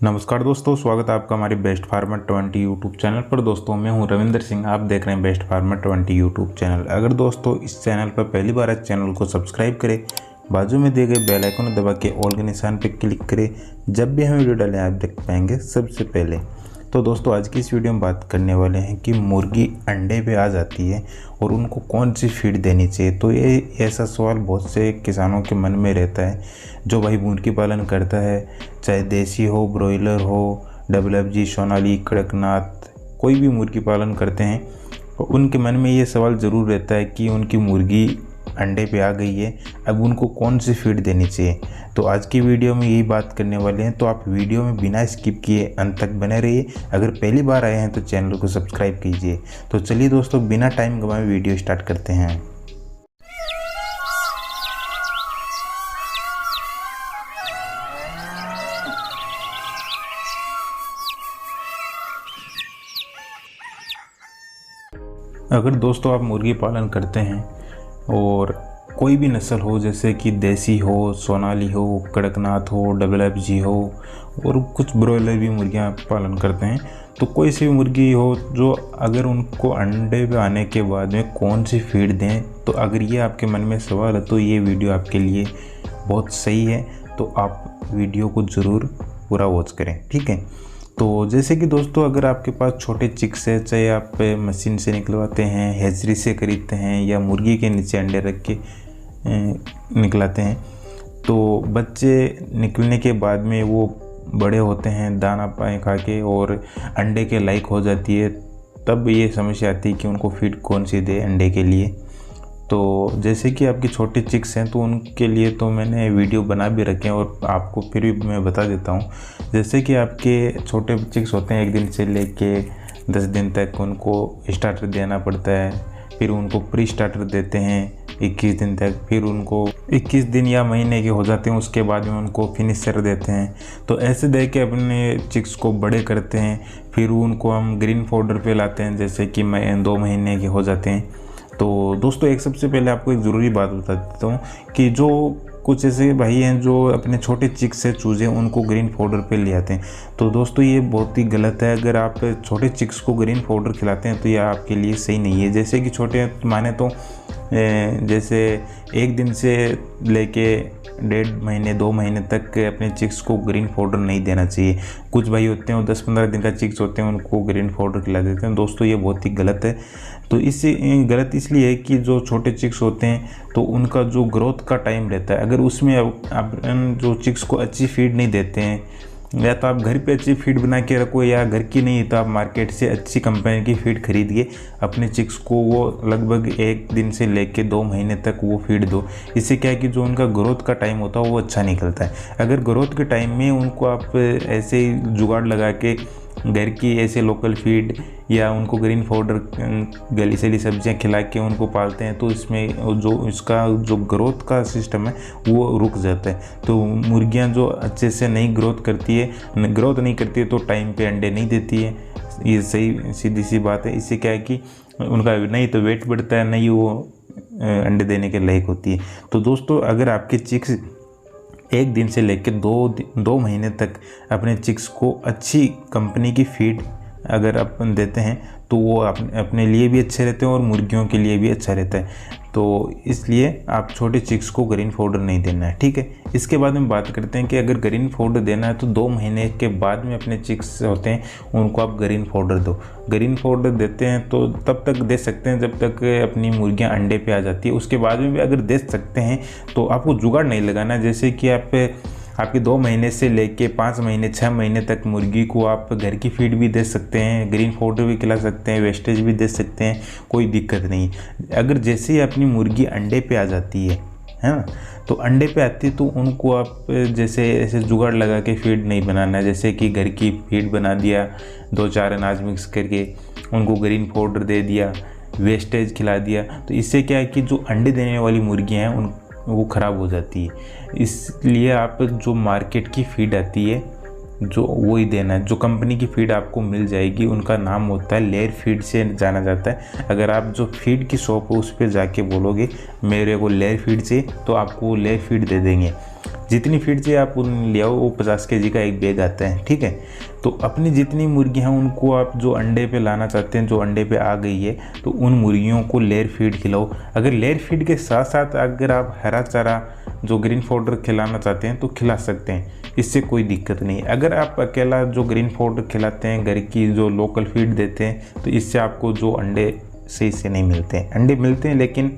नमस्कार दोस्तों, स्वागत है आपका हमारे बेस्ट फार्मर 20 यूट्यूब चैनल पर। दोस्तों मैं हूं रविंदर सिंह, आप देख रहे हैं बेस्ट फार्मर 20 यूट्यूब चैनल। अगर दोस्तों इस चैनल पर पहली बार है, चैनल को सब्सक्राइब करें, बाजू में दिए गए बेल आइकन दबा के ऑल के निशान पर क्लिक करें। जब भी हम वीडियो डालें आप देख पाएंगे सबसे पहले। तो दोस्तों आज की इस वीडियो में बात करने वाले हैं कि मुर्गी अंडे पे आ जाती है और उनको कौन सी फीड देनी चाहिए। तो ये ऐसा सवाल बहुत से किसानों के मन में रहता है जो भाई मुर्गी पालन करता है, चाहे देसी हो, ब्रॉयलर हो, WFG, सोनाली, कड़कनाथ, कोई भी मुर्गी पालन करते हैं तो उनके मन में ये सवाल ज़रूर रहता है कि उनकी मुर्गी अंडे पे आ गई है, अब उनको कौन सी फीड देनी चाहिए। तो आज की वीडियो में यही बात करने वाले हैं, तो आप वीडियो में बिना स्किप किए अंत तक बने रहिए। अगर पहली बार आए हैं तो चैनल को सब्सक्राइब कीजिए। तो चलिए दोस्तों बिना टाइम गंवाए वीडियो स्टार्ट करते हैं। अगर दोस्तों आप मुर्गी पालन करते हैं और कोई भी नस्ल हो, जैसे कि देसी हो, सोनाली हो, कड़कनाथ हो, WFG हो और कुछ ब्रॉयलर भी मुर्गियां पालन करते हैं, तो कोई सी भी मुर्गी हो जो अगर उनको अंडे पे आने के बाद में कौन सी फीड दें, तो अगर ये आपके मन में सवाल है तो ये वीडियो आपके लिए बहुत सही है। तो आप वीडियो को ज़रूर पूरा वॉच करें, ठीक है। तो जैसे कि दोस्तों अगर आपके पास छोटे चिक्स है, चाहे आप मशीन से निकलवाते हैं, हैचरी से खरीदते हैं या मुर्गी के नीचे अंडे रख के निकलाते हैं, तो बच्चे निकलने के बाद में वो बड़े होते हैं दाना पानी खा के और अंडे के लायक हो जाती है, तब ये समस्या आती है कि उनको फीड कौन सी दे अंडे के लिए। तो जैसे कि आपके छोटे चिक्स हैं तो उनके लिए तो मैंने वीडियो बना भी रखे हैं और आपको फिर भी मैं बता देता हूँ। जैसे कि आपके छोटे चिक्स होते हैं 1 दिन से लेके 10 दिन तक उनको स्टार्टर देना पड़ता है, फिर उनको प्री स्टार्टर देते हैं 21 दिन तक, फिर उनको 21 दिन या महीने के हो जाते हैं उसके बाद में उनको फिनिशर देते हैं। तो ऐसे दे के अपने चिक्स को बड़े करते हैं, फिर उनको हम ग्रीन फॉडर पे लाते हैं, जैसे कि 2 महीने के हो जाते हैं। तो दोस्तों एक सबसे पहले आपको एक ज़रूरी बात बता देता हूँ कि जो कुछ ऐसे भाई हैं जो अपने छोटे चिक्स से चूज़े उनको ग्रीन पाउडर पे ले आते हैं, तो दोस्तों ये बहुत ही गलत है। अगर आप छोटे चिक्स को ग्रीन पाउडर खिलाते हैं तो यह आपके लिए सही नहीं है। जैसे कि छोटे माने तो जैसे 1 दिन से लेके 1.5 महीने 2 महीने तक अपने चिक्स को ग्रीन पाउडर नहीं देना चाहिए। कुछ भाई होते हैं वो 10-15 दिन का चिक्स होते हैं उनको ग्रीन पाउडर खिला देते हैं। दोस्तों ये बहुत ही गलत है। तो इससे गलत इसलिए है कि जो छोटे चिक्स होते हैं तो उनका जो ग्रोथ का टाइम रहता है, अगर उसमें आप जो चिक्स को अच्छी फीड नहीं देते हैं, या तो आप घर पे अच्छी फीड बना के रखो, या घर की नहीं तो आप मार्केट से अच्छी कंपनी की फीड खरीद के अपने चिक्स को वो लगभग 1 दिन से लेके 2 महीने तक वो फीड दो। इससे क्या है कि जो उनका ग्रोथ का टाइम होता है वो अच्छा निकलता है। अगर ग्रोथ के टाइम में उनको आप ऐसे ही जुगाड़ लगा के घर की ऐसे लोकल फीड या उनको ग्रीन पाउडर गली सली सब्जियां खिला के उनको पालते हैं, तो इसमें जो इसका जो ग्रोथ का सिस्टम है वो रुक जाता है। तो मुर्गियां जो अच्छे से नहीं ग्रोथ नहीं करती है तो टाइम पे अंडे नहीं देती है। ये सही सीधी सी बात है। इससे क्या है कि उनका नहीं तो वेट बढ़ता है, नहीं वो अंडे देने के लायक होती है। तो दोस्तों अगर आपके चिक्स 1 दिन से लेकर 2 महीने तक अपने चिक्स को अच्छी कंपनी की फीड अगर अपन देते हैं तो वो अपने लिए भी अच्छे रहते हैं और मुर्गियों के लिए भी अच्छा रहता है। तो इसलिए आप छोटे चिक्स को ग्रीन पाउडर नहीं देना है, ठीक है। इसके बाद में बात करते हैं कि अगर ग्रीन पाउडर देना है तो 2 महीने के बाद में अपने चिक्स होते हैं उनको आप ग्रीन पाउडर दो। ग्रीन पाउडर देते हैं तो तब तक दे सकते हैं जब तक अपनी मुर्गियां अंडे पे आ जाती है। उसके बाद में भी अगर दे सकते हैं तो आपको जुगाड़ नहीं लगाना। जैसे कि आपके 2 महीने से लेके 5 महीने 6 महीने तक मुर्गी को आप घर की फीड भी दे सकते हैं, ग्रीन पाउडर भी खिला सकते हैं, वेस्टेज भी दे सकते हैं, कोई दिक्कत नहीं। अगर जैसे ही अपनी मुर्गी अंडे पे आ जाती है ना, तो अंडे पे आती है तो उनको आप जैसे ऐसे जुगाड़ लगा के फीड नहीं बनाना है। जैसे कि घर की फीड बना दिया, 2-4 अनाज मिक्स करके उनको ग्रीन पाउडर दे दिया, वेस्टेज खिला दिया, तो इससे क्या है कि जो अंडे देने वाली मुर्गियाँ हैं वो ख़राब हो जाती है। इसलिए आप जो मार्केट की फीड आती है जो वही देना है। जो कंपनी की फीड आपको मिल जाएगी उनका नाम होता है लेयर फीड से जाना जाता है। अगर आप जो फीड की शॉप है उस पर जाके बोलोगे मेरे को लेयर फीड चाहिए तो आपको वो लेयर फीड दे देंगे। जितनी फीड चाहिए आप उन ले आओ, वो 50 kg का एक बैग आता है, ठीक है। तो अपनी जितनी मुर्गियाँ हैं उनको आप जो अंडे पे लाना चाहते हैं, जो अंडे पे आ गई है, तो उन मुर्गियों को लेयर फीड खिलाओ। अगर लेयर फीड के साथ साथ अगर आप हरा चारा जो ग्रीन पाउडर खिलाना चाहते हैं तो खिला सकते हैं, इससे कोई दिक्कत नहीं। अगर आप अकेला जो ग्रीन पाउडर खिलाते हैं, घर की जो लोकल फीड देते हैं, तो इससे आपको जो अंडे सही से नहीं मिलते हैं। अंडे मिलते हैं लेकिन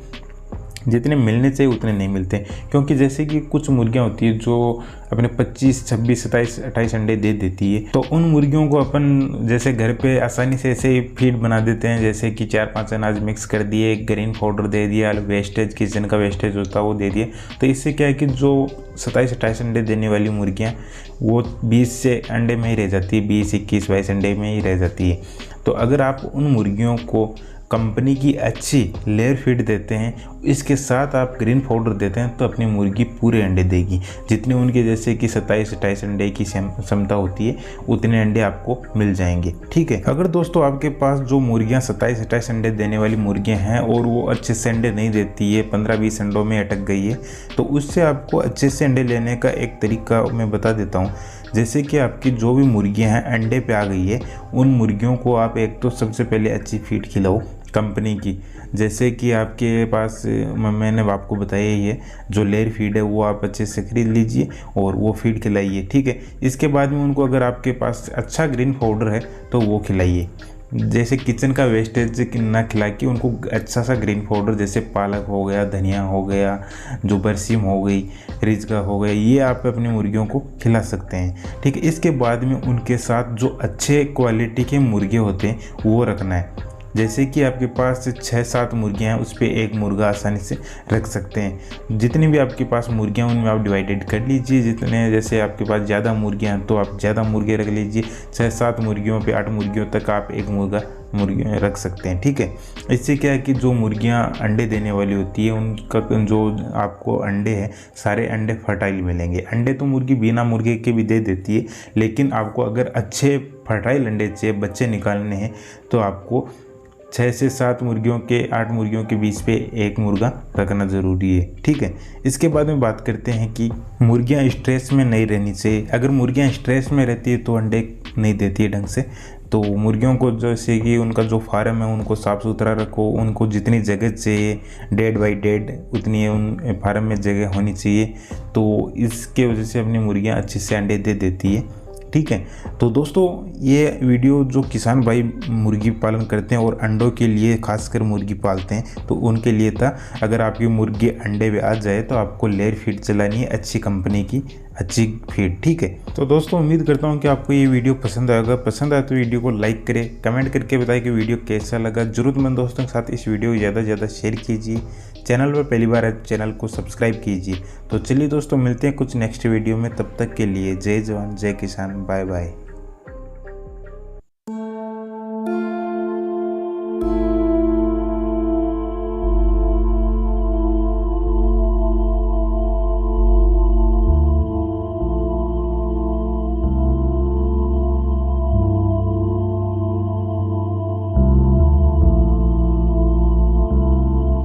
जितने मिलने चाहिए उतने नहीं मिलते, क्योंकि जैसे कि कुछ मुर्गियां होती है जो अपने 25, 26, 27, 28 अंडे दे देती है, तो उन मुर्गियों को अपन जैसे घर पे आसानी से ऐसे फीड बना देते हैं, जैसे कि 4-5 अनाज मिक्स कर दिए, ग्रीन पाउडर दे दिया, वेस्टेज किचन का वेस्टेज होता है वो दे दिए। तो इससे क्या है कि जो 27-28 अंडे देने वाली मुर्गियाँ वो 20 से अंडे में ही रह जाती है, 20, 21, 22 अंडे में ही रह जाती है। तो अगर आप उन मुर्गियों को कंपनी की अच्छी लेयर फीड देते हैं, इसके साथ आप ग्रीन पाउडर देते हैं, तो अपनी मुर्गी पूरे अंडे देगी। जितने उनके जैसे कि 27-28 अंडे की क्षमता होती है उतने अंडे आपको मिल जाएंगे, ठीक है। अगर दोस्तों आपके पास जो मुर्गियां 27-28 अंडे देने वाली मुर्गियां हैं और वो अच्छे से अंडे नहीं देती है, 15-20 अंडों में अटक गई है, तो उससे आपको अच्छे से अंडे लेने का एक तरीका मैं बता देता हूँ। जैसे कि आपकी जो भी मुर्गियां हैं अंडे पे आ गई है, उन मुर्गियों को आप एक तो सबसे पहले अच्छी फीड खिलाओ कंपनी की। जैसे कि आपके पास मैंने आपको बताया ही है, जो लेयर फीड है वो आप अच्छे से खरीद लीजिए और वो फीड खिलाइए, ठीक है। इसके बाद में उनको अगर आपके पास अच्छा ग्रीन पाउडर है तो वो खिलाइए। जैसे किचन का वेस्टेज ना खिला के उनको अच्छा सा ग्रीन पाउडर, जैसे पालक हो गया, धनिया हो गया, जो बरसीम हो गई, रिजका हो गया, ये आप अपनी मुर्गियों को खिला सकते हैं, ठीक है। इसके बाद में उनके साथ जो अच्छे क्वालिटी के मुर्गे होते हैं वो रखना है। जैसे कि आपके पास 6-7 मुर्गियाँ हैं, उस पर एक मुर्गा आसानी से रख सकते हैं। जितनी भी आपके पास मुर्गियाँ उनमें आप डिवाइडेड कर लीजिए। जितने जैसे आपके पास ज़्यादा मुर्गियाँ हैं तो आप ज़्यादा मुर्गे रख लीजिए। 6-7 मुर्गियों पे 8 मुर्गियों तक आप एक मुर्गियाँ रख सकते हैं, ठीक है। इससे क्या है कि जो मुर्गियाँ अंडे देने वाली होती है उनका जो आपको अंडे हैं सारे अंडे फर्टाइल मिलेंगे। अंडे तो मुर्गी बिना मुर्गे के भी दे देती है, लेकिन आपको अगर अच्छे फर्टाइल अंडे चाहिए, बच्चे निकालने हैं, तो आपको 6 से 7 मुर्गियों के 8 मुर्गियों के बीच पे एक मुर्गा रखना ज़रूरी है, ठीक है। इसके बाद में बात करते हैं कि मुर्गियां स्ट्रेस में नहीं रहनी चाहिए। अगर मुर्गियां स्ट्रेस में रहती है तो अंडे नहीं देती है ढंग से। तो मुर्गियों को जैसे कि उनका जो फार्म है उनको साफ़ सुथरा रखो, उनको जितनी जगह चाहिए डेड बाई डेड उतनी उन फार्म में जगह होनी चाहिए। तो इसके वजह से अपनी मुर्गियाँ अच्छे से अंडे दे देती है, ठीक है। तो दोस्तों ये वीडियो जो किसान भाई मुर्गी पालन करते हैं और अंडों के लिए खासकर मुर्गी पालते हैं तो उनके लिए था। अगर आपकी मुर्गी अंडे पे आ जाए तो आपको लेयर फीड चलानी है, अच्छी कंपनी की अच्छी फीड, ठीक है। तो दोस्तों उम्मीद करता हूँ कि आपको ये वीडियो पसंद आएगा। पसंद आए तो वीडियो को लाइक करें, कमेंट करके बताएं कि वीडियो कैसा लगा। ज़रूरतमंद दोस्तों के साथ इस वीडियो को ज़्यादा से ज़्यादा शेयर कीजिए। चैनल पर पहली बार है तो चैनल को सब्सक्राइब कीजिए। तो चलिए दोस्तों मिलते हैं कुछ नेक्स्ट वीडियो में, तब तक के लिए जय जवान जय किसान, बाय बाय।